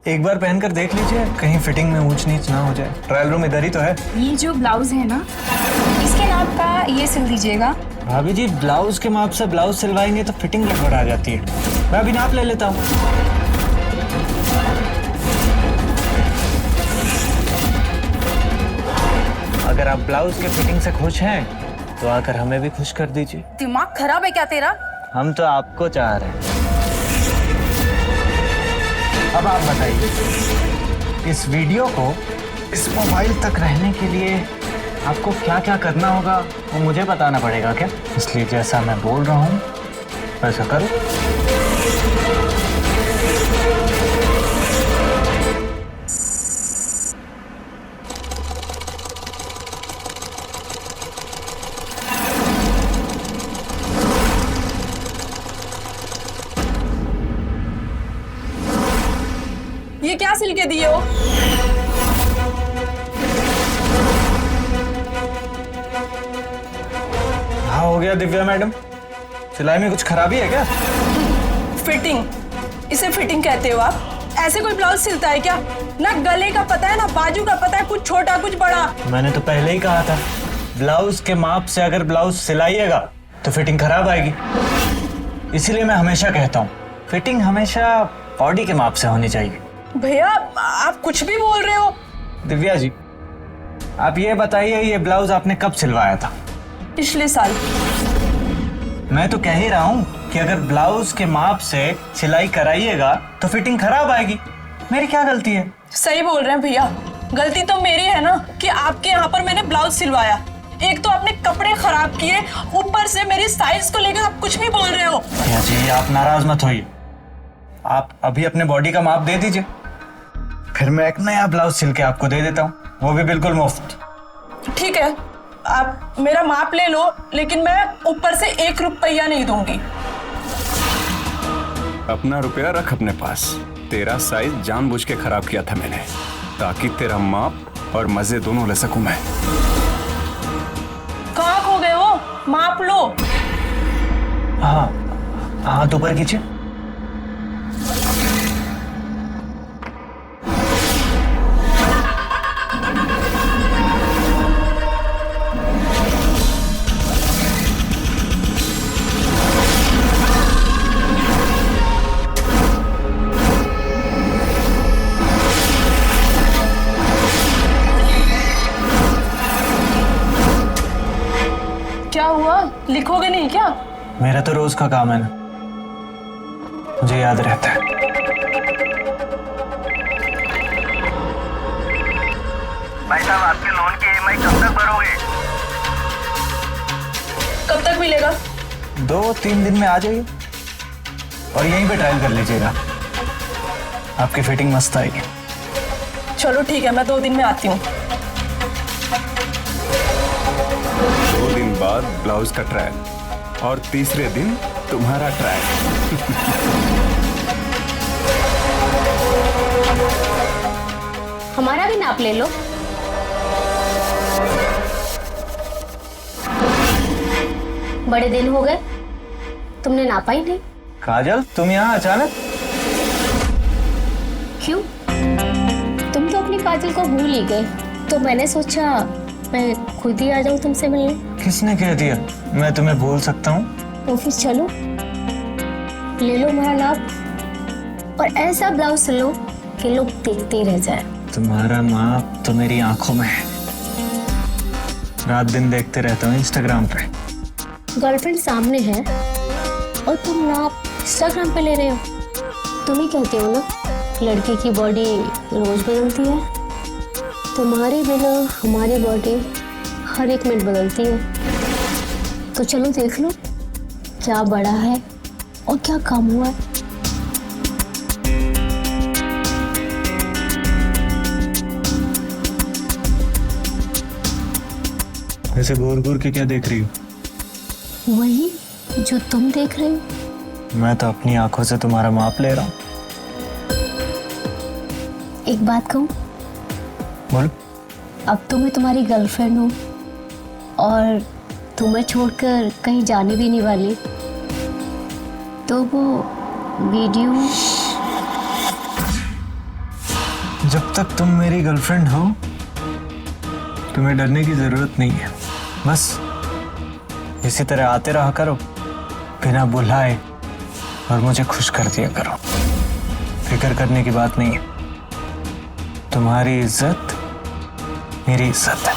एक बार पहनकर देख लीजिए, कहीं फिटिंग में ऊंच नीच ना हो जाए। ट्रायल रूम इधर ही तो है। ये जो ब्लाउज है ना, इसके नाप का ये सिल दीजिएगा। भाभी जी, ब्लाउज के माप से ब्लाउज सिलवाएंगे तो फिटिंग गड़बड़ आ जाती है। मैं अभी नाप ले लेता हूँ। अगर आप ब्लाउज के फिटिंग से खुश हैं तो आकर हमें भी खुश कर दीजिए। दिमाग खराब है क्या तेरा? हम तो आपको चाह रहे हैं। अब आप बताइए, इस वीडियो को इस मोबाइल तक रहने के लिए आपको क्या क्या करना होगा वो मुझे बताना पड़ेगा क्या? इसलिए जैसा मैं बोल रहा हूँ वैसा करो। ये क्या सिल के दिए हो? हाँ, हो गया दिव्या मैडम। सिलाई में कुछ खराबी है क्या? फिटिंग, इसे फिटिंग कहते हो आप? ऐसे कोई ब्लाउज सिलता है क्या? ना गले का पता है ना बाजू का पता है, कुछ छोटा कुछ बड़ा। मैंने तो पहले ही कहा था, ब्लाउज के माप से अगर ब्लाउज सिलाइएगा तो फिटिंग खराब आएगी। इसीलिए मैं हमेशा कहता हूँ, फिटिंग हमेशा बॉडी के माप से होनी चाहिए। भैया आप कुछ भी बोल रहे हो। दिव्या जी, आप ये बताइए, ये ब्लाउज आपने कब सिलवाया था? पिछले साल। मैं तो कह ही रहा हूँ कि अगर ब्लाउज के माप से सिलाई कराइएगा तो फिटिंग खराब आएगी। मेरी क्या गलती है? सही बोल रहे हैं भैया, गलती तो मेरी है ना कि आपके यहाँ पर मैंने ब्लाउज सिलवाया। एक तो आपने कपड़े खराब किए, ऊपर से मेरी साइज को लेकर आप कुछ भी बोल रहे हो। दिव्या जी, आप नाराज मत होइए। आप अभी अपने बॉडी का माप दे दीजिए, फिर मैं एक नया ब्लाउज सिल के आपको दे देता हूँ, वो भी बिल्कुल मुफ्त। ठीक है, आप मेरा माप ले लो, लेकिन मैं ऊपर से 1 रुपया नहीं दूंगी। अपना रुपया रख अपने पास। तेरा साइज जानबूझ के खराब किया था मैंने, ताकि तेरा माप और मजे दोनों ले सकूं मैं। कहाँ खो गए हो? माप लो। हाँ, हाथ ऊपर कीजिए। क्या हुआ, लिखोगे नहीं क्या? मेरा तो रोज का काम है ना, मुझे याद रहता है। भाई साहब, आपके लोन की EMI कब तक भरोगे? कब तक मिलेगा? 2-3 दिन में आ जाइए और यहीं पे ट्रायल कर लीजिएगा, आपकी फिटिंग मस्त आएगी। चलो ठीक है, मैं 2 दिन में आती हूँ। 2 दिन बाद ब्लाउज का ट्रायल और तीसरे दिन तुम्हारा ट्रायल। हमारा भी नाप ले लो। बड़े दिन हो गए, तुमने नापा ही नहीं। काजल, तुम यहाँ अचानक? क्यों? तुम तो अपनी काजल को भूल ही गए, तो मैंने सोचा मैं खुद ही आ जाऊं तुमसे मिलने। किसने कह दिया मैं तुम्हें भूल सकता हूँ? तो फिर चलो, ले लो मेरा नाप और ऐसा ब्लाउज सिलो कि लोग देखते ही रह जाए। तुम्हारा माप तो मेरी आंखों में है, रात दिन देखते रहता हूँ इंस्टाग्राम पे। गर्लफ्रेंड सामने है और तुम नाप इंस्टाग्राम पे ले रहे हो। तुम ही कहते हो ना, लड़की की बॉडी रोज बदलती है। तुम्हारे बिना हमारी बॉडी हर 1 मिनट बदलती है। तो चलो देख लो क्या बड़ा है और क्या कम हुआ है। ऐसे घूर घूर के क्या देख रही हो? वही जो तुम देख रहे हो। मैं तो अपनी आंखों से तुम्हारा माप ले रहा हूँ। एक बात कहूँ, बोलो। अब तो मैं तुम्हारी गर्लफ्रेंड हूँ और तुम्हें छोड़कर कहीं जाने भी नहीं वाली, तो वो वीडियो जब तक तुम मेरी गर्लफ्रेंड हो तुम्हें डरने की जरूरत नहीं है। बस इसी तरह आते रहा करो बिना बुलाए और मुझे खुश कर दिया करो। फिक्र करने की बात नहीं है, तुम्हारी इज्जत मेरी इज्जत है।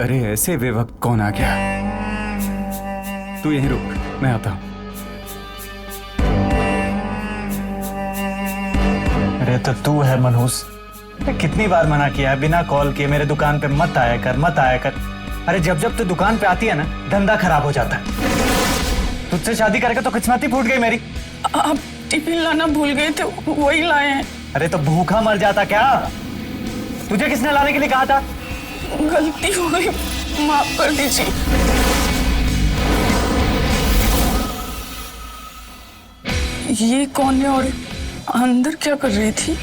अरे ऐसे बेवक्त कौन आ गया? तू यहीं रुक, मैं आता हूं। अरे तो तू है मनहूस। कितनी बार मना किया है बिना कॉल किए मेरे दुकान पे मत आया कर, मत आया कर। अरे जब जब तू दुकान पे आती है ना धंधा खराब हो जाता है। तुझसे शादी करके तो किस्मत ही फूट गई मेरी। आप टिफिन लाना भूल गए थे, वही लाए हैं। अरे तो भूखा मर जाता क्या? तुझे किसने लाने के लिए कहा था? गलती हो गई, माफ कर दीजिए। ये कौन है और अंदर क्या कर रही थी?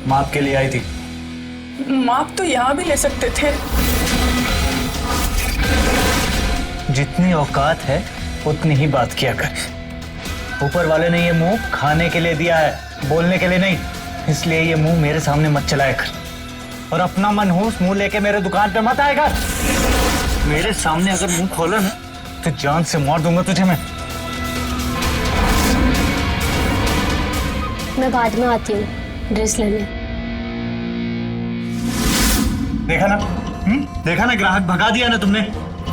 माप के लिए आई थी। माप तो यहाँ भी ले सकते थे। जितनी औकात है उतनी ही बात किया कर। ऊपर वाले ने ये मुंह खाने के लिए दिया है, बोलने के लिए नहीं। इसलिए ये मुंह मेरे सामने मत चलाया कर और अपना मनहूस मुंह लेके मेरे दुकान पे मत आएगा। मेरे सामने अगर मुंह खोला ना तो जान से मार दूंगा तुझे मैं। मैं बाद में आती हूँ ड्रेस लेने। देखा ना? देखा ना, ग्राहक भगा दिया ना तुमने।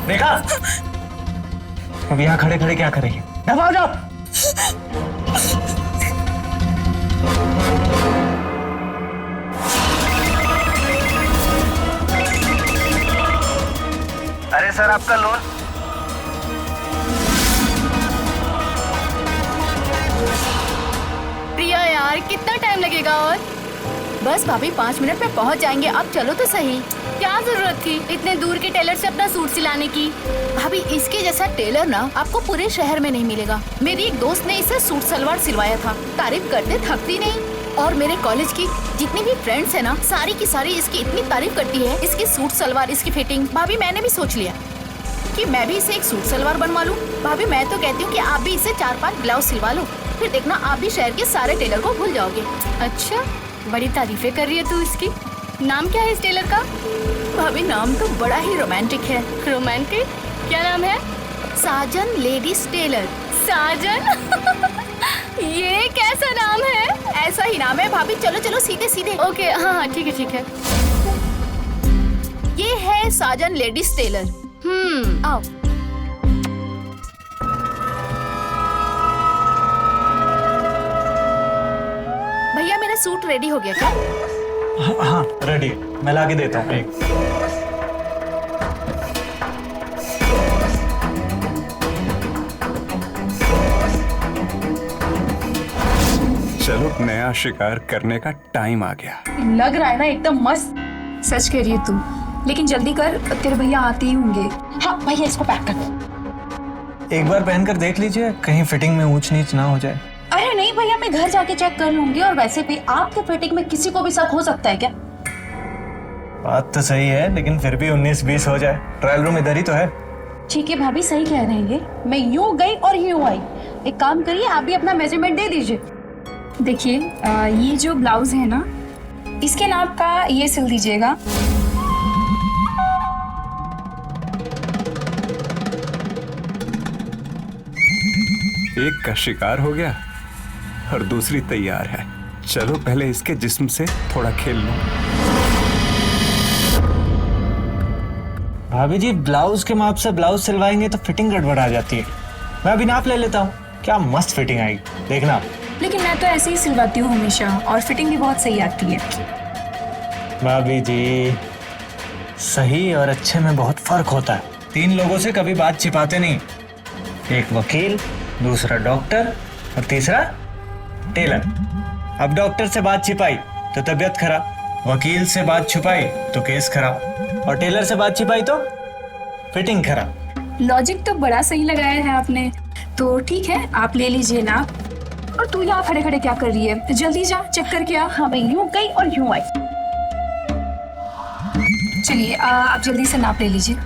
देखा? अब यहाँ खड़े खड़े क्या करेंगे? दबाओ जाओ। अरे सर आपका लोन। प्रिया यार कितना टाइम लगेगा? और बस भाभी 5 मिनट में पहुंच जाएंगे। अब चलो तो सही। क्या जरूरत थी इतने दूर के टेलर से अपना सूट सिलाने की? भाभी इसके जैसा टेलर ना आपको पूरे शहर में नहीं मिलेगा। मेरी एक दोस्त ने इसे सूट सलवार सिलवाया था, तारीफ करते थकती नहीं। और मेरे कॉलेज की जितनी भी फ्रेंड्स है ना सारी की सारी इसकी इतनी तारीफ करती है, इसकी सूट सलवार, इसकी फिटिंग। भाभी मैंने भी सोच लिया कि मैं भी इसे एक सूट सलवार बनवा लूं। भाभी मैं तो कहती हूँ कि आप भी इसे 4-5 ब्लाउज सिलवा लो, फिर देखना आप भी शहर के सारे टेलर को भूल जाओगे। अच्छा, बड़ी तारीफें कर रही है तू इसकी। नाम क्या है इस टेलर का? भाभी नाम तो बड़ा ही रोमांटिक है। रोमांटिक? क्या नाम है? साजन लेडीज टेलर। साजन? ये कैसा नाम है? ऐसा ही नाम है भाभी। चलो चलो सीधे सीधे। ओके हाँ हाँ ठीक है ठीक है। ये है साजन लेडीज टेलर। आओ। भैया मेरा सूट रेडी हो गया क्या? हाँ रेडी, मैं ला के देता हूँ। एक चलो नया शिकार करने का टाइम आ गया। लग रहा है ना एकदम मस्त। सच कह रही है तू, लेकिन जल्दी कर, तेरे भैया आते ही होंगे। हाँ भैया इसको पैक कर। एक बार पहनकर देख लीजिए, कहीं फिटिंग में ऊंच नीच ना हो जाए। अरे नहीं भैया, मैं घर जाके चेक कर लूंगी। और वैसे भी आपके फिटिंग में किसी को भी शक हो सकता है क्या? बात तो सही है, लेकिन फिर भी 19-20 हो जाए। ट्रायल रूम इधर ही तो है। ठीक है भाभी, सही कह रहे हैं ये। मैं यूं गई और यूं आई। एक काम करिए, आप भी अपना मेजरमेंट दे दीजिए। देखिए ये जो ब्लाउज है ना, इसके नाप का ये सिल दीजिएगा। एक का शिकार हो गया और दूसरी तैयार है। चलो पहले इसके जिस्म से थोड़ा खेल लो। भाभी जी ब्लाउज के माप से ब्लाउज सिलवाएंगे तो फिटिंग गड़बड़ आ जाती है। मैं अभी नाप ले लेता हूँ, क्या मस्त फिटिंग आएगी, देखना। लेकिन मैं तो ऐसे ही सिलवाती हूँ हमेशा, और फिटिंग भी बहुत सही आती है। भाभी जी सही और अच्छे में बहुत फर्क होता है। 3 लोगों से कभी बात छिपाते नहीं। एक वकील, दूसरा डॉक्टर और तीसरा टेलर। अब डॉक्टर से बात छिपाई तो तबीयत खराब, वकील से बात छुपाई तो केस खराब, और टेलर से बात छिपाई तो फिटिंग खराब। लॉजिक तो बड़ा सही लगाया है आपने। तो ठीक है, आप ले लीजिए नाप और तू यहाँ खड़े खड़े क्या कर रही है? जल्दी जा, चेक करके आ। हाँ भाई, यूं गई और यूं आई। चलिए आप जल्दी से नाप ले लीजिए।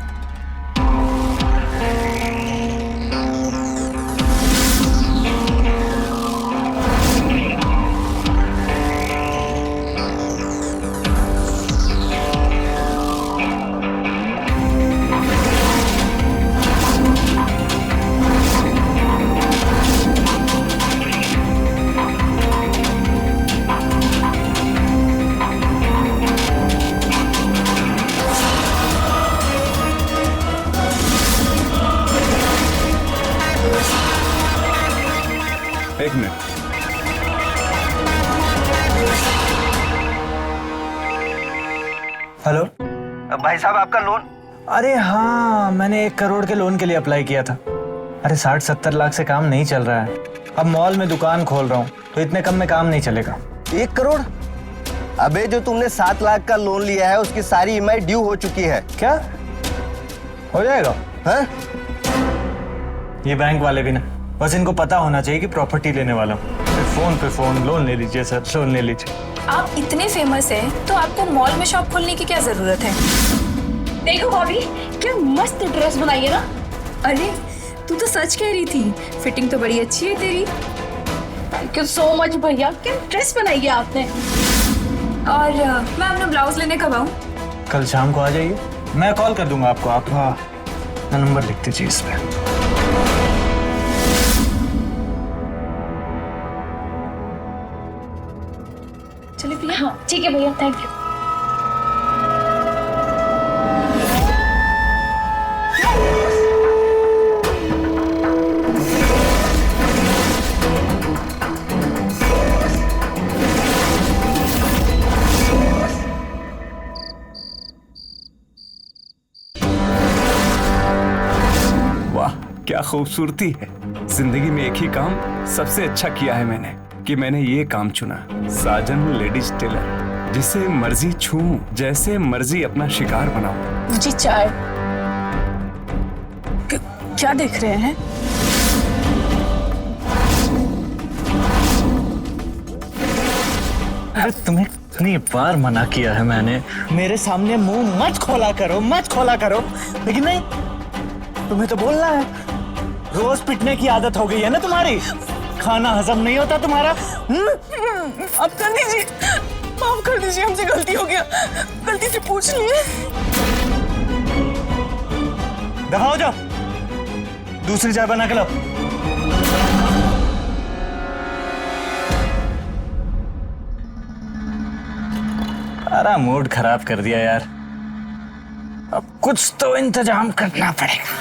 एक मिनट। हेलो। भाई साहब आपका लोन। अरे हाँ, मैंने 1 करोड़ के लोन के लिए अप्लाई किया था। अरे 60-70 लाख से काम नहीं चल रहा है। अब मॉल में दुकान खोल रहा हूँ तो इतने कम में काम नहीं चलेगा। 1 करोड़? अबे जो तुमने 7 लाख का लोन लिया है उसकी सारी ईएमआई ड्यू हो चुकी है। क्या हो जाएगा? हाँ? ये बैंक वाले भी ना, बस इनको पता होना चाहिए कि प्रॉपर्टी लेने वाला हूँ। फोन पे फोन, लोन ले लीजिए सर, लोन ले लीजिए। आप इतने फेमस हैं तो आपको मॉल में शॉप खोलने की क्या जरूरत है? देखो भाभी, क्या मस्त ड्रेस बनाई है ना। अरे तू तो सच कह रही थी, फिटिंग तो बड़ी अच्छी है तेरी। थैंक यू सो मच भैया, क्या ड्रेस बनाई है आपने। और मैं अपना ब्लाउज लेने कब आऊँ? कल शाम को आ जाइए, मैं कॉल कर दूंगा आपको। आप नंबर लिख दीजिए इस पे। चलिए प्रिया। हाँ ठीक है भैया, थैंक यू। वाह क्या खूबसूरती है। जिंदगी में एक ही काम सबसे अच्छा किया है मैंने, कि मैंने ये काम चुना। साजन लेडीज टेलर, जिसे मर्जी छूऊं, जैसे मर्जी अपना शिकार बनाऊं। जी चाय। क्या देख रहे हैं? अरे तुम्हें कितनी बार मना किया है मैंने, मेरे सामने मुंह मत खोला करो, मत खोला करो, लेकिन नहीं, तुम्हें तो बोलना है। रोज पिटने की आदत हो गई है ना तुम्हारी, खाना हजम नहीं होता तुम्हारा। अब कर दीजिए, माफ कर दीजिए, हमसे गलती हो गया, गलती से पूछ लिए। दफा हो जाओ, दूसरी चाय बना के लाओ। सारा मूड खराब कर दिया यार, अब कुछ तो इंतजाम करना पड़ेगा।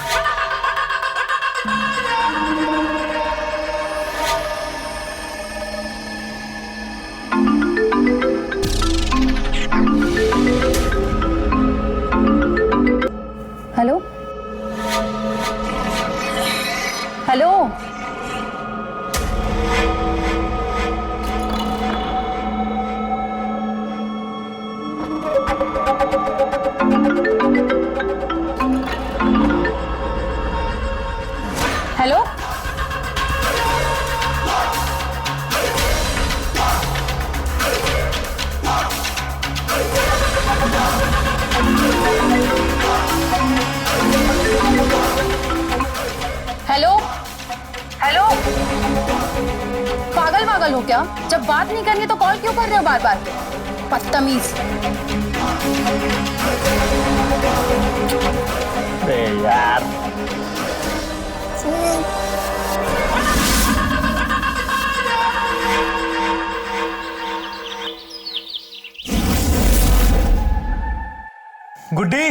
Hello hello, hello, hello, hello, पागल पागल हो क्या? जब बात नहीं करनी तो कॉल क्यों कर रहे हो बार बार? बदतमीज। अरे यार, गुड्डी,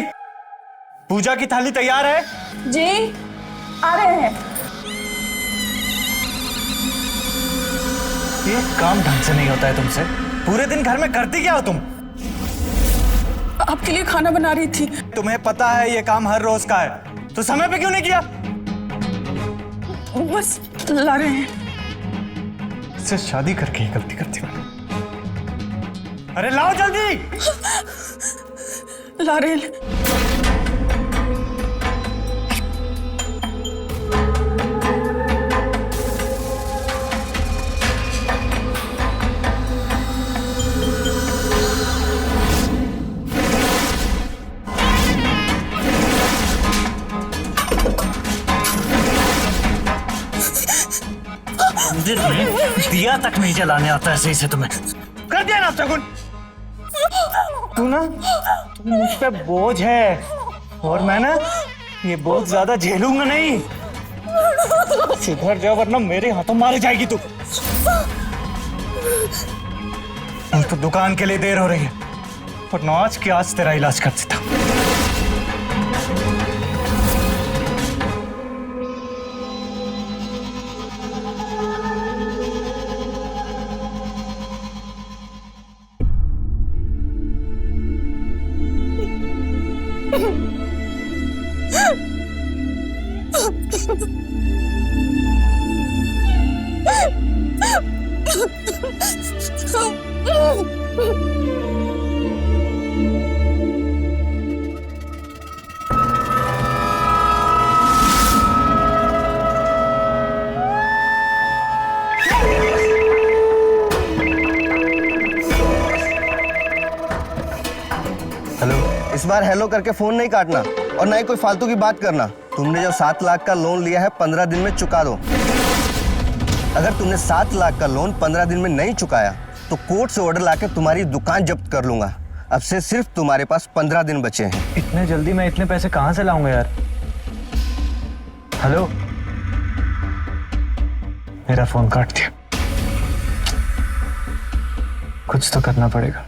पूजा की थाली तैयार है? जी आ रहे हैं। ये काम ढंग से नहीं होता है तुमसे। पूरे दिन घर में करती क्या हो तुम? आपके लिए खाना बना रही थी। तुम्हें पता है ये काम हर रोज का है, तो समय पे क्यों नहीं किया? बस ला रहे हैं। इससे शादी करके ही गलती करती हूँ। अरे लाओ जल्दी। ला रहे हैं। मंदिर में दिया तक नहीं जलाने आता ऐसे से तुम्हें। कर दिया ना शगुन। तू मुझ पे बोझ है और मैं ना ये बोझ ज्यादा झेलूंगा नहीं। सुधर जाओ वरना मेरे हाथों मारी जाएगी तू। तो दुकान के लिए देर हो रही है और आज के आज तेरा इलाज कर देता। हेलो, इस बार हेलो करके फोन नहीं काटना और ना ही कोई फालतू की बात करना। तुमने जो 7 लाख का लोन लिया है 15 दिन में चुका दो। अगर तुमने 7 लाख का लोन 15 दिन में नहीं चुकाया तो कोर्ट से ऑर्डर लाके तुम्हारी दुकान जब्त कर लूंगा। अब से सिर्फ तुम्हारे पास 15 दिन बचे हैं। इतने जल्दी मैं इतने पैसे कहां से लाऊंगा यार। हेलो, मेरा फोन काट दिया। कुछ तो करना पड़ेगा।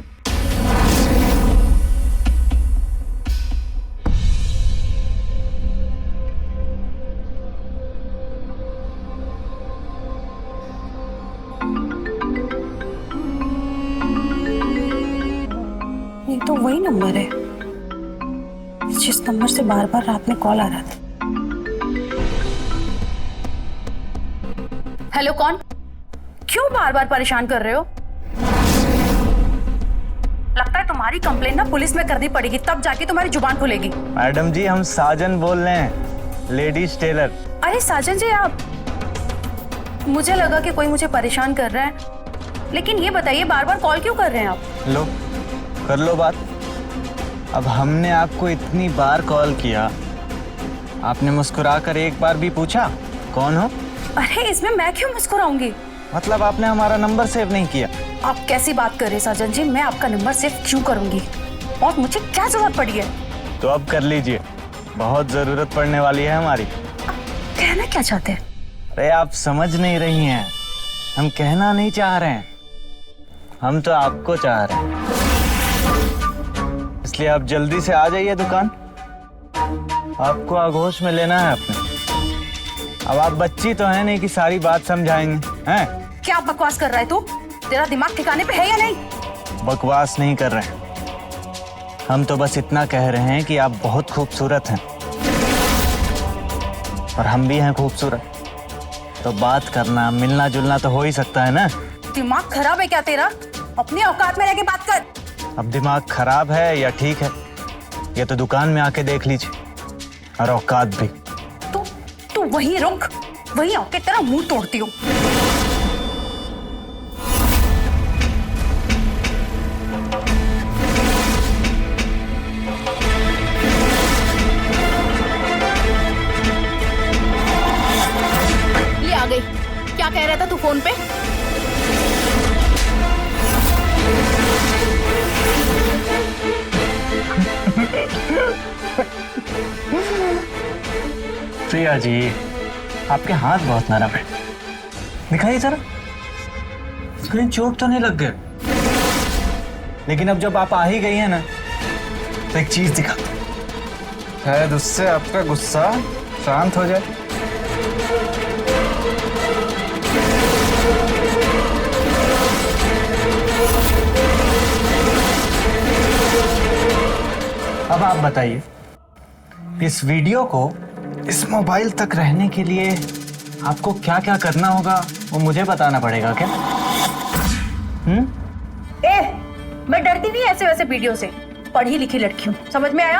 ये तो वही नंबर है जिस नंबर से बार बार रात में कॉल आ रहा था। हेलो, कौन? क्यों बार बार परेशान कर रहे हो? लगता है तुम्हारी कंप्लेन ना पुलिस में करनी पड़ेगी, तब जाके तुम्हारी जुबान खुलेगी। मैडम जी, हम साजन बोल रहे हैं, लेडीज टेलर। अरे साजन जी, आप, मुझे लगा कि कोई मुझे परेशान कर रहा है, लेकिन ये बताइए बार बार कॉल क्यों कर रहे हैं आप? लो, कर लो बात। अब हमने आपको इतनी बार कॉल किया, आपने मुस्कुरा कर एक बार भी पूछा कौन हो? अरे इसमें मैं क्यों मुस्कुराऊंगी? मतलब आपने हमारा नंबर सेव नहीं किया? आप कैसी बात कर रहे हैं साजन जी? मैं आपका नंबर सेव क्यों करूंगी? और मुझे क्या जरूरत पड़ी है? तो अब कर लीजिए, बहुत जरूरत पड़ने वाली है हमारी। कहना क्या चाहते हैं? अरे आप समझ नहीं रही हैं, हम कहना नहीं चाह रहे हैं, हम तो आपको चाह रहे हैं। इसलिए आप जल्दी से आ जाइए दुकान, आपको आगोश में लेना है अपने। अब आप बच्ची तो है नहीं कि सारी बात समझाएंगे हैं? क्या बकवास कर रहा है तू? तेरा दिमाग ठिकाने पे है या नहीं? बकवास नहीं कर रहे हैं, हम तो बस इतना कह रहे हैं कि आप बहुत खूबसूरत हैं और हम भी हैं खूबसूरत, तो बात करना मिलना जुलना तो हो ही सकता है ना। दिमाग खराब है क्या तेरा? अपने औकात में रह के बात कर। अब दिमाग खराब है या ठीक है, ये तो दुकान में आके देख लीजिए, और औकात भी। तू वहीं रुक, वहीं आके तेरा मुंह तोड़ती हूँ। ले आ गई। क्या कह रहा था तू फोन पे? प्रिया जी, आपके हाथ बहुत नरम है, दिखाइए जरा, कहीं चोट तो नहीं लग गए? लेकिन अब जब आप आ ही गई हैं ना, तो एक चीज दिखा, शायद उससे आपका गुस्सा शांत हो जाए। अब आप बताइए, इस वीडियो को इस मोबाइल तक रहने के लिए आपको क्या क्या करना होगा, वो मुझे बताना पड़ेगा क्या? मैं डरती नहीं ऐसे वैसे वीडियो से, पढ़ी लिखी लड़की हूँ, समझ में आया?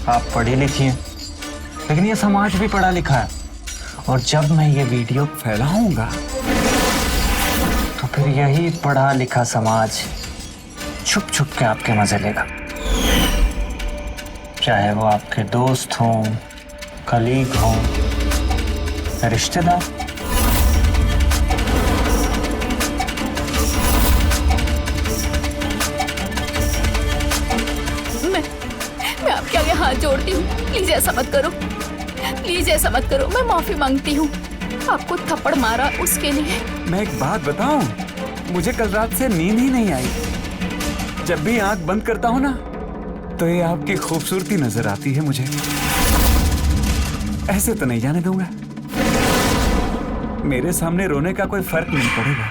आप पढ़ी लिखी हैं, लेकिन ये समाज भी पढ़ा लिखा है, और जब मैं ये वीडियो फैलाऊंगा तो फिर यही पढ़ा लिखा समाज छुप छुप के आपके मजे लेगा, चाहे वो आपके दोस्त हों, कलीग हों, रिश्तेदार। जोड़ती हूँ, प्लीज ऐसा मत करो, प्लीज ऐसा मत करो, मैं माफी मांगती हूँ। आपको थप्पड़ मारा उसके लिए। मैं एक बात बताऊं, मुझे कल रात से नींद ही नहीं आई। जब भी आंख बंद करता हूं ना, तो ये आपकी खूबसूरती नजर आती है मुझे। ऐसे तो नहीं जाने दूंगा। मेरे सामने रोने का कोई फर्क नहीं पड़ेगा,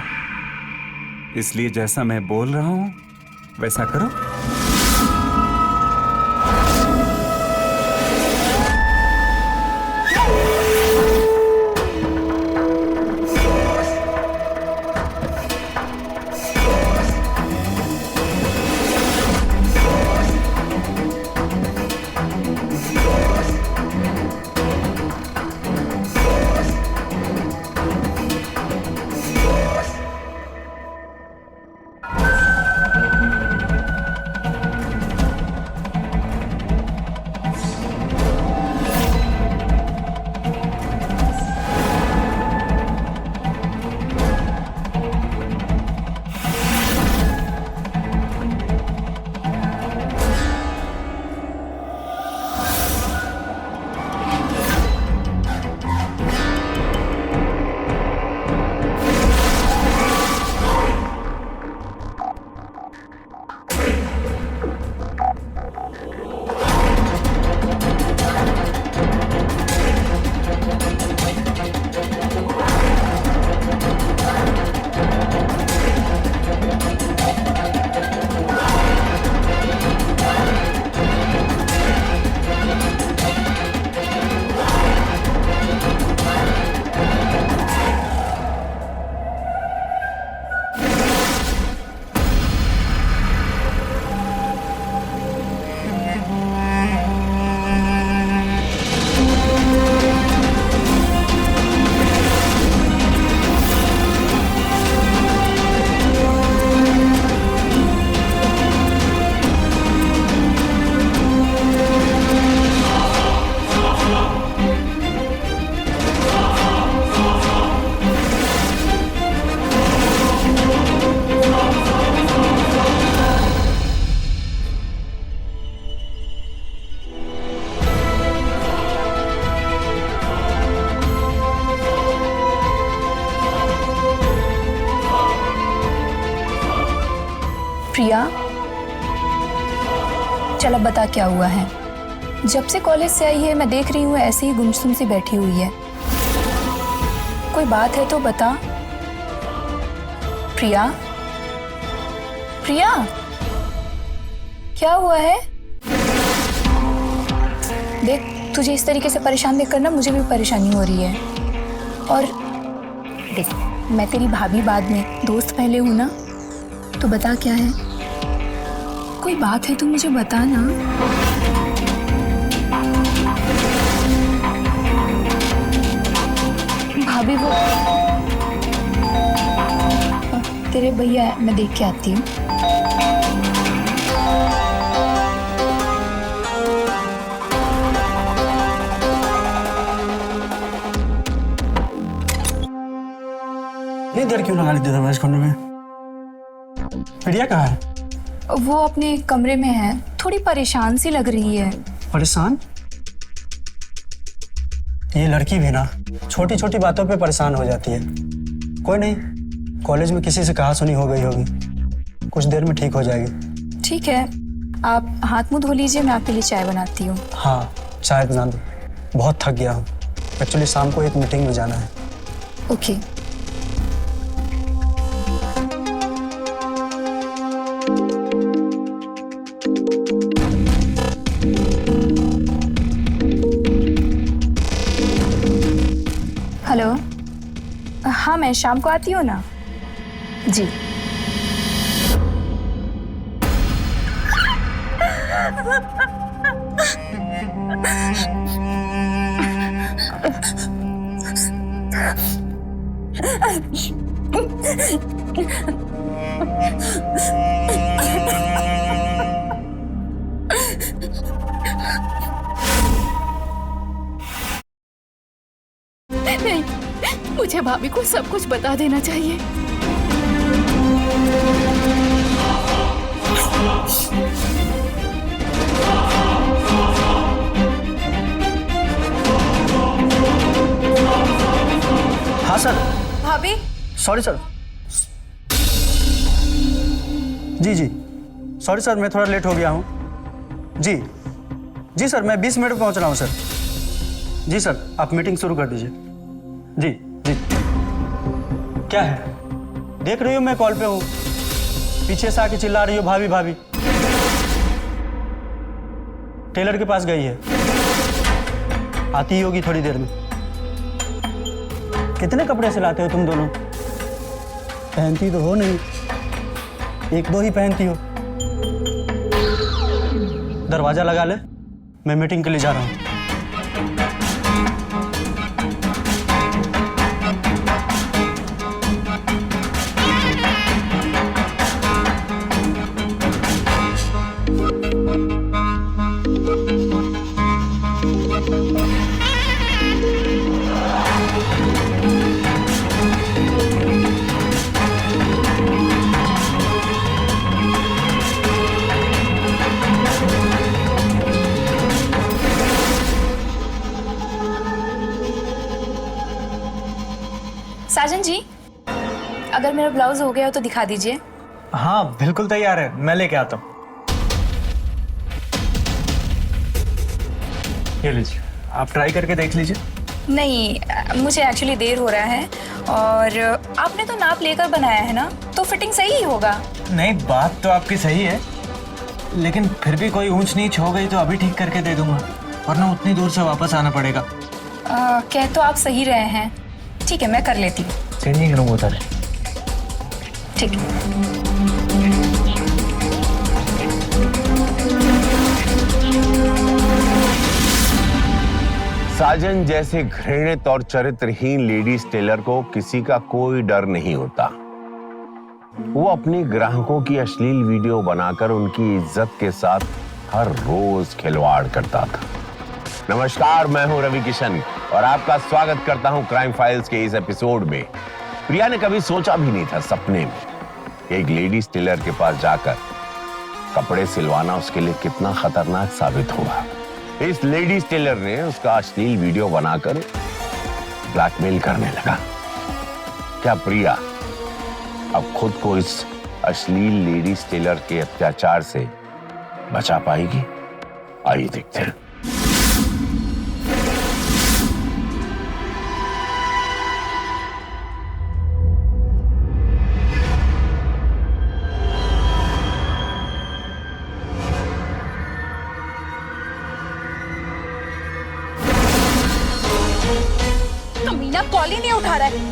इसलिए जैसा मैं बोल रहा हूं वैसा करो। प्रिया, चल अब बता क्या हुआ है। जब से कॉलेज से आई है मैं देख रही हूँ ऐसे ही गुमसुम सी बैठी हुई है। कोई बात है तो बता। प्रिया, प्रिया, क्या हुआ है? देख, तुझे इस तरीके से परेशान देखकर ना मुझे भी परेशानी हो रही है। और देख, मैं तेरी भाभी बाद में, दोस्त पहले हूं ना। तो बता क्या है, कोई बात है तो मुझे बता ना। भाभी वो तेरे भैया, मैं देख के आती हूँ। नहीं, देर क्यों लगा ली दरवाजे खोलने में? प्रिया कहाँ है? वो अपने कमरे में है, थोड़ी परेशान सी लग रही है। परेशान? ये लड़की भी ना छोटी छोटी बातों पे परेशान हो जाती है। कोई नहीं, कॉलेज में किसी से कहा सुनी हो गई होगी, कुछ देर में ठीक हो जाएगी। ठीक है, आप हाथ मुंह धो लीजिए, मैं आपके लिए चाय बनाती हूँ। हाँ, चाय बना दो, बहुत थक गया हूँ। एक्चुअली शाम को एक मीटिंग में जाना है। ओके। हेलो, हाँ मैं शाम को आती हूँ ना जी। नहीं, मुझे भाभी को सब कुछ बता देना चाहिए। सर। भाभी सॉरी सर। जी जी सॉरी सर, मैं थोड़ा लेट हो गया हूँ। जी जी सर, मैं 20 मिनट में पहुँच रहा हूँ सर। जी सर, आप मीटिंग शुरू कर दीजिए। जी जी। क्या है, देख रही हो मैं कॉल पे हूँ, पीछे से आके चिल्ला रही हो भाभी भाभी। टेलर के पास गई है, आती ही होगी थोड़ी देर में। कितने कपड़े सिलाते हो तुम दोनों? पहनती तो हो नहीं, एक दो ही पहनती हो। दरवाजा लगा ले, मैं मीटिंग के लिए जा रहा हूँ। साजन जी, अगर मेरा ब्लाउज हो गया हो तो दिखा दीजिए। हाँ बिल्कुल तैयार है, मैं लेके आता हूँ। ये लीजिए, आप ट्राई करके देख लीजिए। नहीं, मुझे एक्चुअली देर हो रहा है और आपने तो नाप लेकर बनाया है ना, तो फिटिंग सही ही होगा। नहीं, बात तो आपकी सही है, लेकिन फिर भी कोई ऊंच नीच हो गई तो अभी ठीक करके दे दूंगा, वरना उतनी दूर से वापस आना पड़ेगा। कह तो आप सही रहे हैं, ठीक है मैं कर लेती हूँ। चेंजिंग रूम उधर है। ठीक है। साजन जैसे घृणित और चरित्रहीन लेडीज टेलर को किसी का कोई डर नहीं होता। वो अपने ग्राहकों की अश्लील वीडियो बनाकर उनकी इज्जत के साथ हर रोज खिलवाड़ करता था। नमस्कार, मैं हूं रवि किशन और आपका स्वागत करता हूं क्राइम फाइल्स के इस एपिसोड में। प्रिया ने कभी सोचा भी नहीं था सपने में एक लेडीज टेलर के पास जाकर कपड़े सिलवाना उसके लिए कितना खतरनाक साबित होगा। इस लेडीज टेलर ने उसका अश्लील वीडियो बनाकर ब्लैकमेल करने लगा। क्या प्रिया अब खुद को इस अश्लील लेडीज टेलर के अत्याचार से बचा पाएगी? आइए देखते हैं। कमीना कॉल ही नहीं उठा रहा है।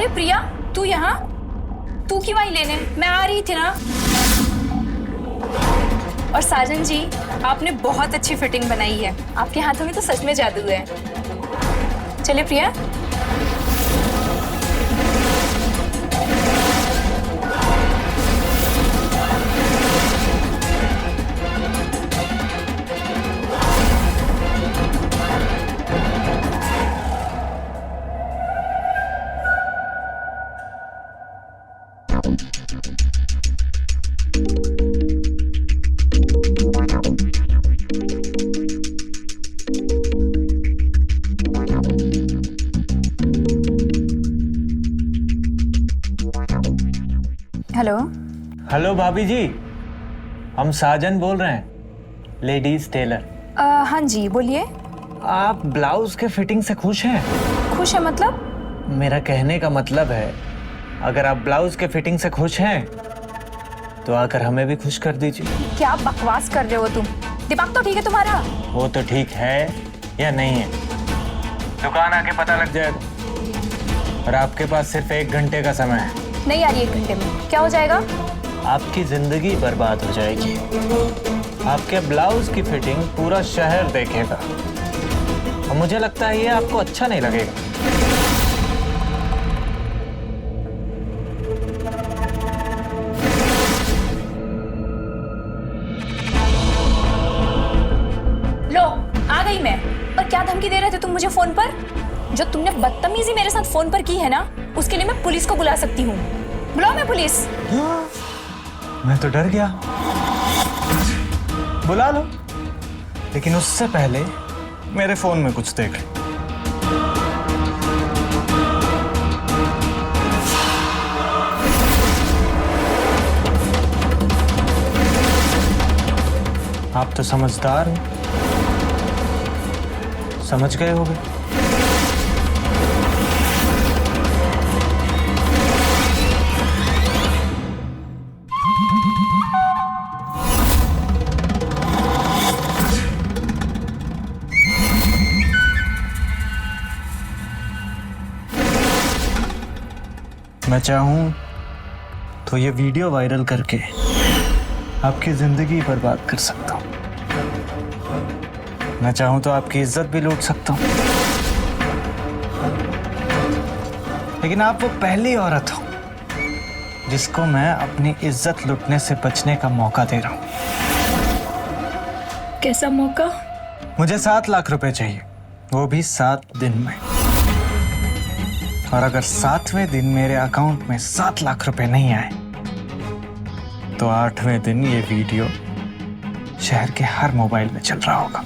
प्रिया, तू यहाँ? तू क्यों आई लेने? मैं आ रही थी ना। और साजन जी, आपने बहुत अच्छी फिटिंग बनाई है। आपके हाथों में तो सच में जादू है। चलिए प्रिया। हेलो भाभी जी, हम साजन बोल रहे हैं, लेडीज टेलर। हाँ जी बोलिए। आप ब्लाउज के फिटिंग से खुश हैं? खुश है मतलब? मेरा कहने का मतलब है, अगर आप ब्लाउज के फिटिंग से खुश हैं तो आकर हमें भी खुश कर दीजिए। क्या बकवास कर रहे हो तुम? दिमाग तो ठीक है तुम्हारा? वो तो ठीक है या नहीं है, दुकान आके पता लग जाएगा। और आपके पास सिर्फ 1 घंटे का समय है। नहीं यार, 1 घंटे में क्या हो जाएगा? आपकी जिंदगी बर्बाद हो जाएगी। आपके ब्लाउज की फिटिंग पूरा शहर देखेगा और मुझे लगता है ये आपको अच्छा नहीं लगेगा। लो आ गई मैं। और क्या धमकी दे रहे थे तुम मुझे फोन पर? जो तुमने बदतमीजी मेरे साथ फोन पर की है ना, उसके लिए मैं पुलिस को बुला सकती हूँ। बुलाओ मैं पुलिस। मैं तो डर गया। बुला लो, लेकिन उससे पहले मेरे फोन में कुछ देख। आप तो समझदार हो, समझ गए होगे। मैं चाहूं तो ये वीडियो वायरल करके आपकी जिंदगी बर्बाद कर सकता हूं। मैं चाहूं तो आपकी इज्जत भी लूट सकता हूं। लेकिन आप वो पहली औरत हो जिसको मैं अपनी इज्जत लूटने से बचने का मौका दे रहा हूं। कैसा मौका? मुझे 7 लाख रुपए चाहिए, वो भी 7 दिन में। और अगर 7वें दिन मेरे अकाउंट में 7 लाख रुपए नहीं आए तो 8वें दिन ये वीडियो शहर के हर मोबाइल में चल रहा होगा।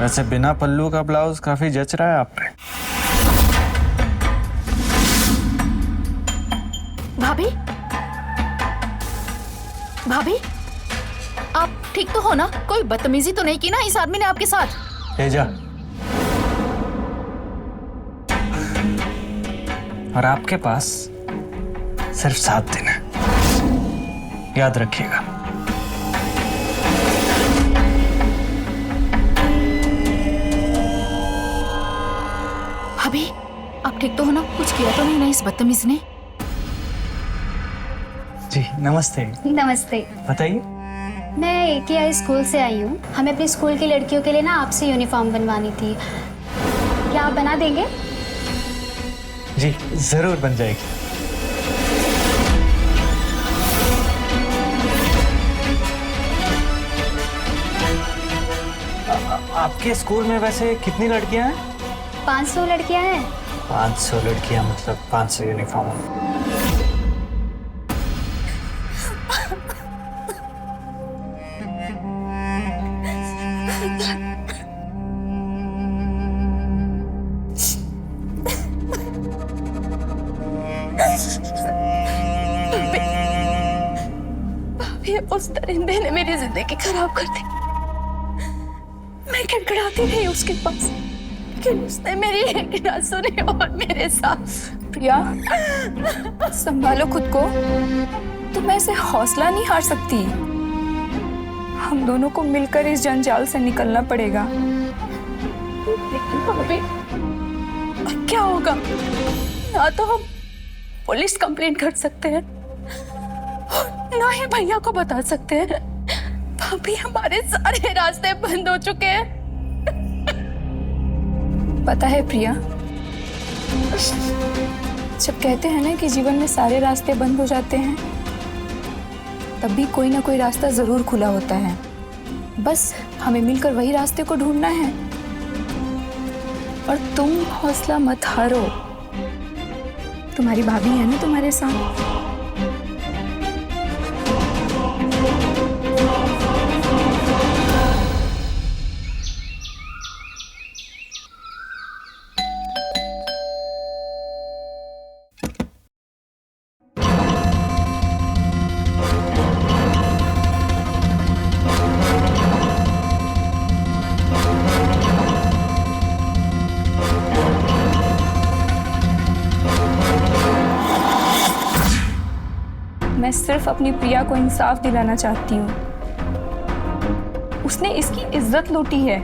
वैसे बिना पल्लू का ब्लाउज काफी जच रहा है आप पे। भाभी, भाभी, आप ठीक तो हो ना? कोई बदतमीजी तो नहीं की ना इस आदमी ने आपके साथ? तेजा, और आपके पास सिर्फ 7 दिन है, याद रखिएगा। भाभी, आप ठीक तो हो ना? कुछ किया तो नहीं ना इस बदतमीज ने? जी नमस्ते। नमस्ते। बताइए। मैं AKI स्कूल से आई हूँ। हमें अपने स्कूल की लड़कियों के लिए ना आपसे यूनिफॉर्म बनवानी थी। क्या आप बना देंगे? जी जरूर बन जाएगी। आपके स्कूल में वैसे कितनी लड़कियां हैं? 500 लड़कियां हैं। 500 लड़कियां मतलब 500 यूनिफॉर्म। ये उस दरिंदे ने मेरी जिंदगी खराब कर दी। मैं खड़खड़ाती रही उसके पास, लेकिन उसने मेरी एक ना सुनी और मेरे साथ। प्रिया, संभालो खुद को। तुम ऐसे हौसला नहीं हार सकती। हम दोनों को मिलकर इस जंजाल से निकलना पड़ेगा। लेकिन भाभी, अब क्या होगा? ना तो हम पुलिस कंप्लेंट कर सकते हैं, ना ही भैया को बता सकते हैं। भाभी, हमारे सारे रास्ते बंद हो चुके हैं। पता है प्रिया, जब कहते हैं ना कि जीवन में सारे रास्ते बंद हो जाते हैं, तब भी कोई ना कोई रास्ता जरूर खुला होता है। बस हमें मिलकर वही रास्ते को ढूंढना है। और तुम हौसला मत हारो। तुम्हारी भाभी है ना तुम्हारे साथ। मैं सिर्फ अपनी प्रिया को इंसाफ दिलाना चाहती हूँ। उसने इसकी इज्जत लूटी है।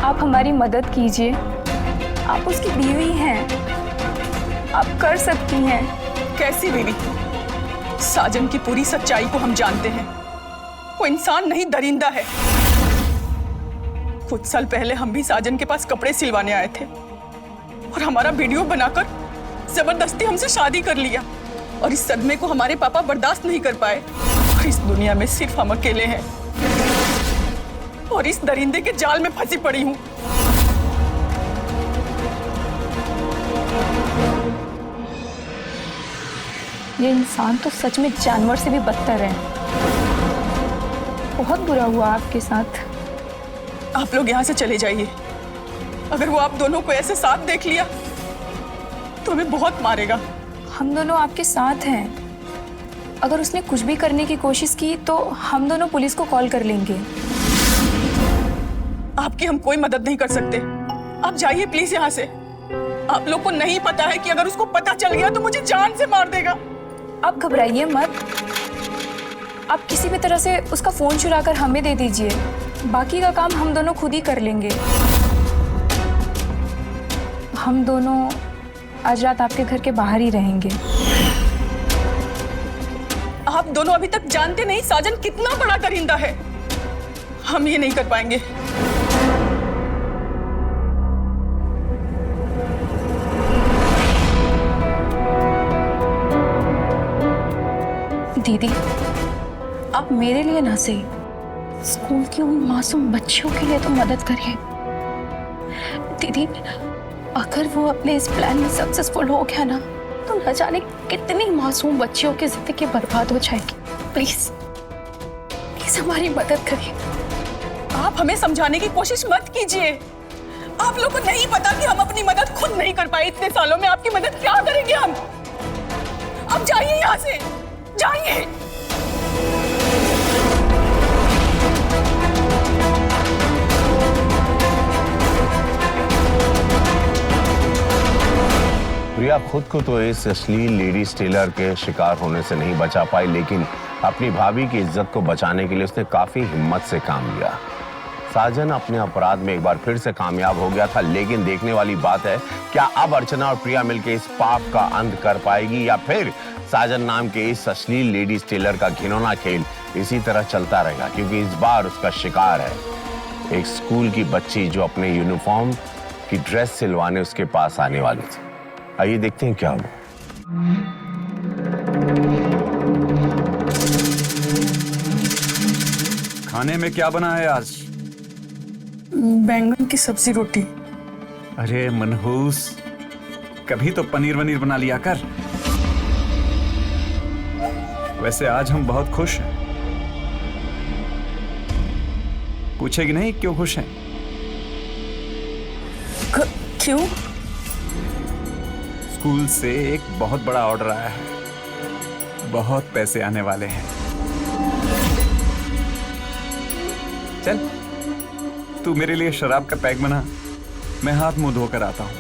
आप हमारी मदद कीजिए। आप उसकी बीवी हैं, आप कर सकती हैं। कैसी बीवी? साजन की पूरी सच्चाई को हम जानते हैं। वो इंसान नहीं, दरिंदा है। कुछ साल पहले हम भी साजन के पास कपड़े सिलवाने आए थे और हमारा वीडियो बनाकर जबरदस्ती हमसे शादी कर लिया। और इस सदमे को हमारे पापा बर्दाश्त नहीं कर पाए। और इस दुनिया में सिर्फ हम अकेले हैं और इस दरिंदे के जाल में फंसी पड़ी हूं। ये इंसान तो सच में जानवर से भी बदतर है। बहुत बुरा हुआ आपके साथ। आप लोग यहाँ से चले जाइए। अगर वो आप दोनों को ऐसे साथ देख लिया तो हमें बहुत मारेगा। हम दोनों आपके साथ हैं। अगर उसने कुछ भी करने की कोशिश की तो हम दोनों पुलिस को कॉल कर लेंगे। आपकी हम कोई मदद नहीं कर सकते। आप जाइए प्लीज यहाँ से। आप लोग को नहीं पता है कि अगर उसको पता चल गया तो मुझे जान से मार देगा। आप घबराइए मत। आप किसी भी तरह से उसका फोन चुरा कर हमें दे दीजिए। बाकी का काम हम दोनों खुद ही कर लेंगे। हम दोनों आज रात आपके घर के बाहर ही रहेंगे। आप दोनों अभी तक जानते नहीं साजन कितना बड़ा दरिंदा है। हम ये नहीं कर पाएंगे। दीदी, आप मेरे लिए ना सही, स्कूल की उन मासूम बच्चियों के लिए तो मदद करिए। दीदी, अगर वो अपने इस प्लान में सक्सेसफुल हो गया ना तो न जाने कितनी मासूम बच्चियों की जिंदगी बर्बाद हो जाएगी। प्लीज प्लीज हमारी मदद करिए। आप हमें समझाने की कोशिश मत कीजिए। आप लोगों को नहीं पता कि हम अपनी मदद खुद नहीं कर पाए इतने सालों में। आपकी मदद क्या करेंगे हम? अब जाइए यहाँ से, जाइए। प्रिया खुद को तो इस अश्लील लेडीज टेलर के शिकार होने से नहीं बचा पाई, लेकिन अपनी भाभी की इज्जत को बचाने के लिए उसने काफी हिम्मत से काम लिया। साजन अपने अपराध में एक बार फिर से कामयाब हो गया था, लेकिन देखने वाली बात है क्या अब अर्चना और प्रिया मिलकर इस पाप का अंत कर पाएगी या फिर साजन नाम के इस अश्लील लेडीज टेलर का घिनौना खेल इसी तरह चलता रहेगा, क्योंकि इस बार उसका शिकार है एक स्कूल की बच्ची जो अपने यूनिफॉर्म की ड्रेस सिलवाने उसके पास आने वाली थी। आइए देखते हैं क्या हुआ। खाने में क्या बना है आज? बैंगन की सब्जी रोटी। अरे मनहूस, कभी तो पनीर वनीर बना लिया कर। वैसे आज हम बहुत खुश हैं। पूछेगी नहीं क्यों खुश हैं? क्यों? स्कूल से एक बहुत बड़ा ऑर्डर आया है। बहुत पैसे आने वाले हैं। चल तू मेरे लिए शराब का पैक बना, मैं हाथ मुंह धोकर आता हूं।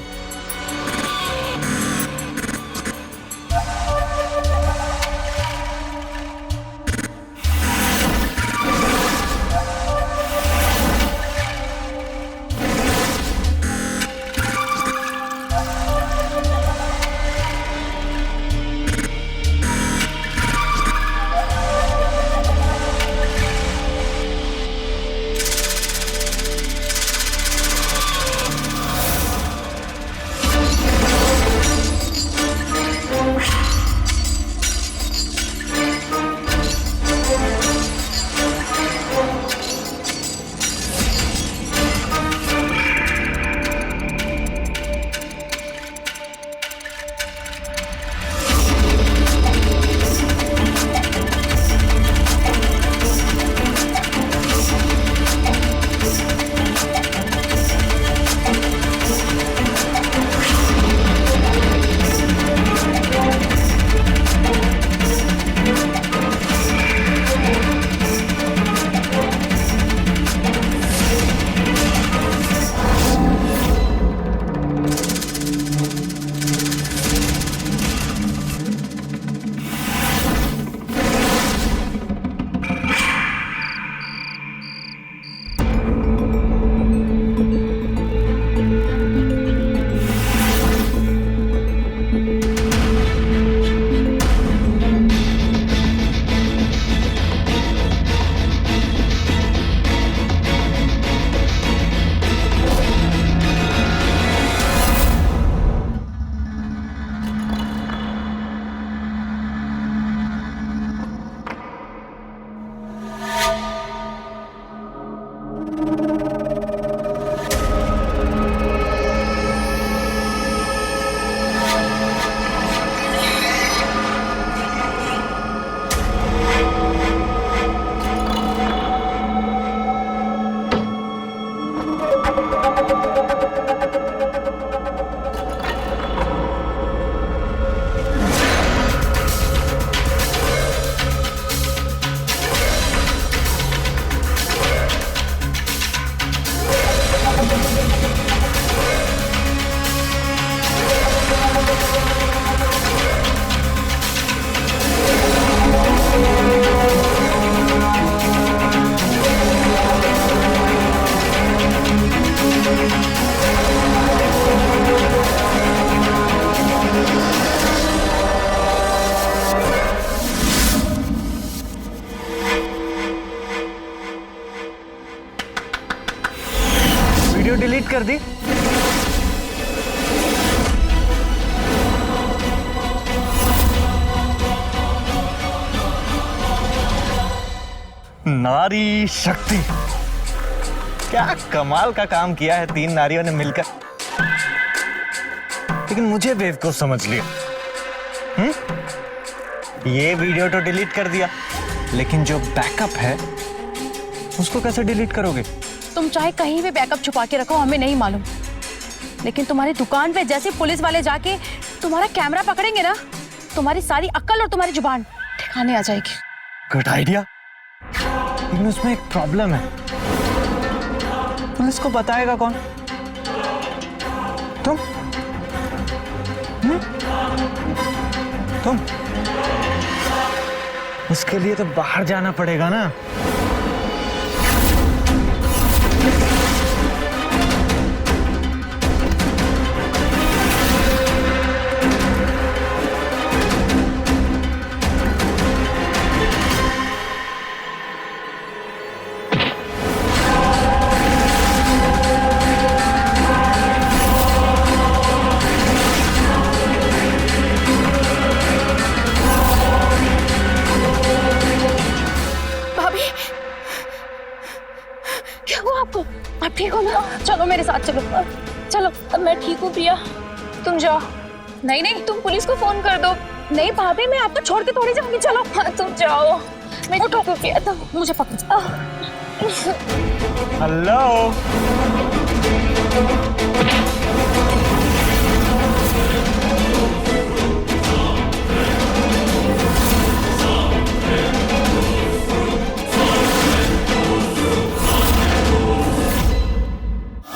वीडियो डिलीट कर दी? नारी शक्ति, क्या कमाल का काम किया है 3 नारियों ने मिलकर। लेकिन मुझे बेवकूफ समझ लिया। ये वीडियो तो डिलीट कर दिया, लेकिन जो बैकअप है उसको कैसे डिलीट करोगे? तुम चाहे कहीं भी बैकअप छुपा के रखो, हमें नहीं मालूम, लेकिन तुम्हारी दुकान पे जैसे पुलिस वाले जाके तुम्हारा कैमरा पकड़ेंगे ना, तुम्हारी सारी अक्ल और तुम्हारी जुबान ठिकाने आ जाएगी। गुड आइडिया, लेकिन उसमें एक प्रॉब्लम है। पुलिस को बताएगा कौन? तुम? तुम? उसके लिए तो बाहर जाना पड़ेगा ना। आप ठीक हो ना? चलो मेरे साथ चलो। चलो। अब मैं ठीक हूँ प्रिया, तुम जाओ। नहीं नहीं, तुम पुलिस को फोन कर दो। नहीं भाभी, मैं आपको छोड़ के थोड़ी जाऊंगी। चलो। हाँ, तुम जाओ। मैं ठीक हूँ प्रिया, तुम मुझे पकड़ो। हेलो,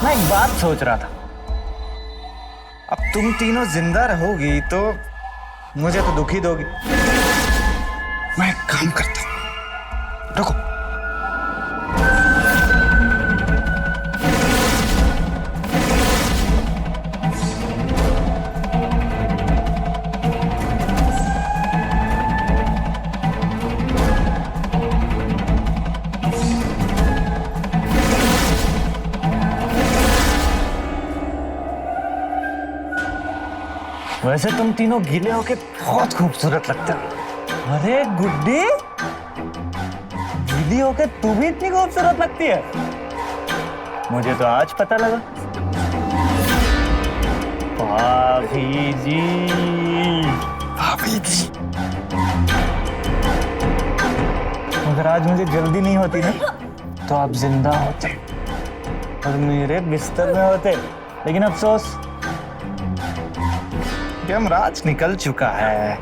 मैं एक बात सोच रहा था, अब तुम तीनों जिंदा रहोगी तो मुझे तो दुखी दोगी। मैं एक काम करता हूं, रुको। वैसे तुम तीनों गीले होके बहुत खूबसूरत लगते हो। अरे गुड्डी, गीली होके तू भी इतनी खूबसूरत लगती है, मुझे तो आज पता लगा। भाभी जी, भाभी जी, अगर आज मुझे जल्दी नहीं होती ना तो आप जिंदा होते और मेरे बिस्तर में होते। लेकिन अफसोस, यमराज निकल चुका है।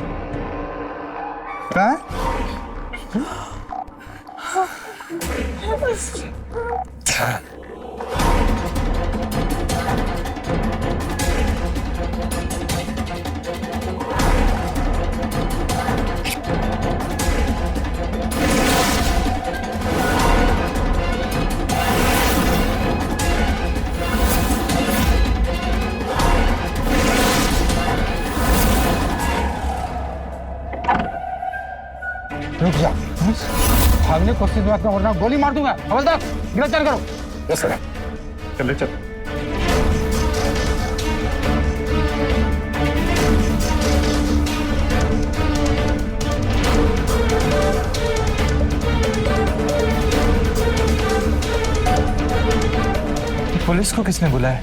रुक जा, भागने की कोशिश मत करो वरना गोली मार दूंगा। हवलदार, गिरफ्तार करो। यस सर, चले चल। पुलिस को किसने बुलाया?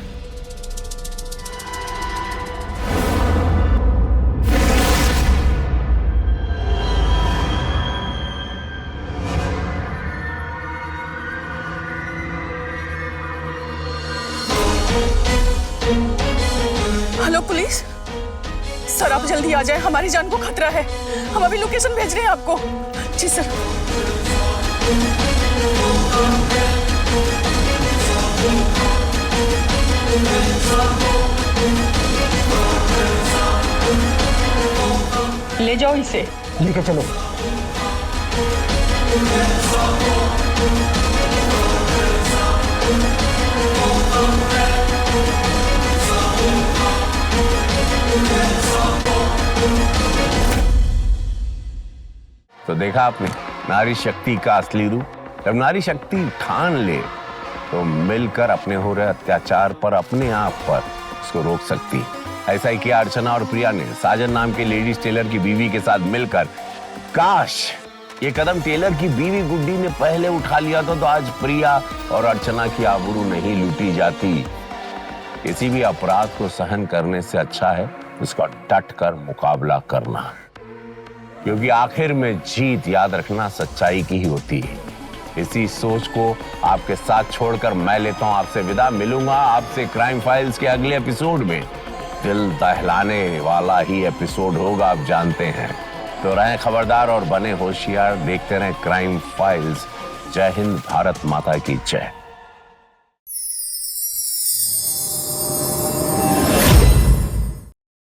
पुलिस? सर आप जल्दी आ जाए, हमारी जान को खतरा है। हम अभी लोकेशन भेज रहे हैं आपको। जी सर। ले जाओ इसे। लेके चलो। तो देखा आपने नारी शक्ति का असली रूप। जब नारी शक्ति ठान ले तो मिलकर अपने हो रहे अत्याचार पर अपने आप पर उसको रोक सकती। ऐसा ही किया अर्चना और प्रिया ने साजन नाम के लेडीज टेलर की बीवी के साथ मिलकर। काश ये कदम टेलर की बीवी गुड्डी ने पहले उठा लिया तो आज प्रिया और अर्चना की आबरू नहीं लूटी जाती। किसी भी अपराध को सहन करने से अच्छा है उसका डट कर मुकाबला करना, क्योंकि आखिर में जीत, याद रखना, सच्चाई की ही होती है। इसी सोच को आपके साथ छोड़कर मैं लेता हूं आपसे विदा। मिलूंगा आपसे क्राइम फाइल्स के अगले एपिसोड में। दिल दहलाने वाला ही एपिसोड होगा, आप जानते हैं। तो रहें खबरदार और बने होशियार। देखते रहें क्राइम फाइल्स। जय हिंद, भारत माता की जय।